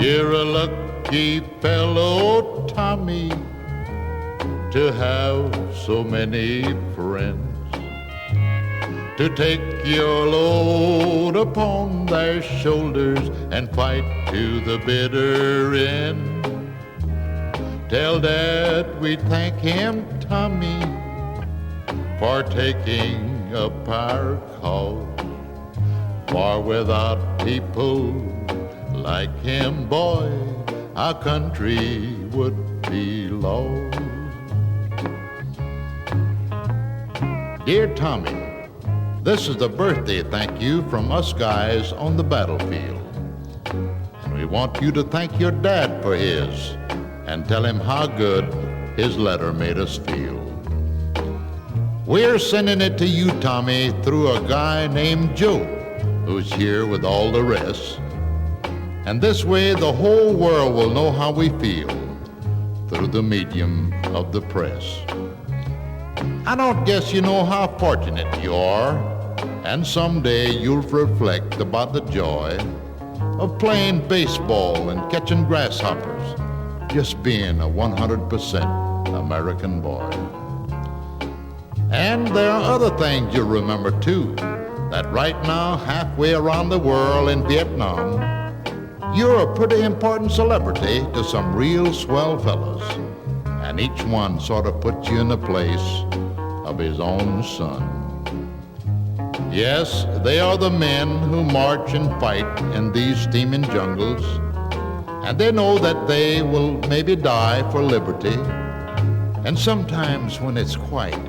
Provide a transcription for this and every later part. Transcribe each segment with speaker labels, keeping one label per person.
Speaker 1: You're a lucky fellow, Tommy, to have so many friends, to take your load upon their shoulders and fight to the bitter end. Tell Dad we thank him, Tommy, for taking up our cause. For without people like him, boy, our country would be lost. Dear Tommy, this is the birthday thank you from us guys on the battlefield. And we want you to thank your dad for his and tell him how good his letter made us feel. We're sending it to you, Tommy, through a guy named Joe, who's here with all the rest. And this way the whole world will know how we feel through the medium of the press. I don't guess you know how fortunate you are, and someday you'll reflect about the joy of playing baseball and catching grasshoppers, just being a 100% American boy. And there are other things you'll remember too, that right now halfway around the world in Vietnam, you're a pretty important celebrity to some real swell fellas, and each one sort of puts you in the place of his own son. Yes, they are the men who march and fight in these steaming jungles, and they know that they will maybe die for liberty. And sometimes when it's quiet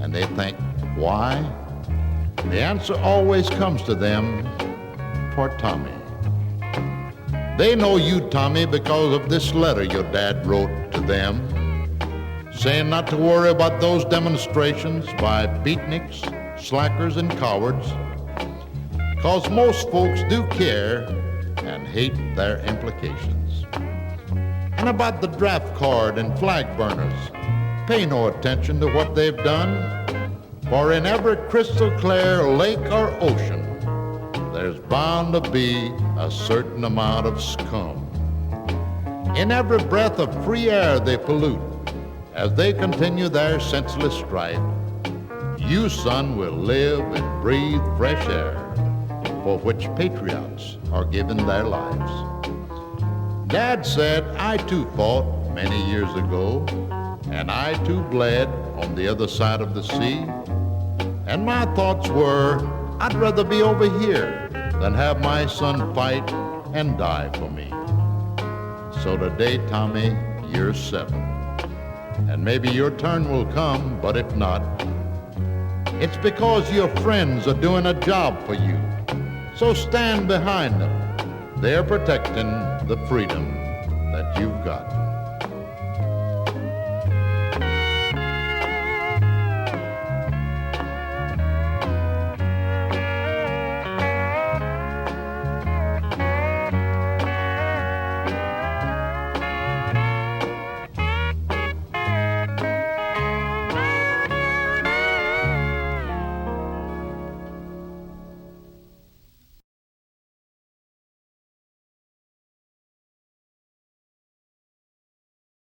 Speaker 1: and they think, why? The answer always comes to them, for Tommy. They know you, Tommy, because of this letter your dad wrote to them, saying not to worry about those demonstrations by beatniks, slackers, and cowards, because most folks do care and hate their implications. And about the draft card and flag burners, pay no attention to what they've done, for in every crystal clear lake or ocean, there's bound to be a certain amount of scum. In every breath of free air they pollute, as they continue their senseless strife, you, son, will live and breathe fresh air, for which patriots are given their lives. Dad said, I too fought many years ago, and I too bled on the other side of the sea. And my thoughts were, I'd rather be over here than have my son fight and die for me. So today, Tommy, you're 7. And maybe your turn will come, but if not, it's because your friends are doing a job for you. So stand behind them. They're protecting the freedom that you've got.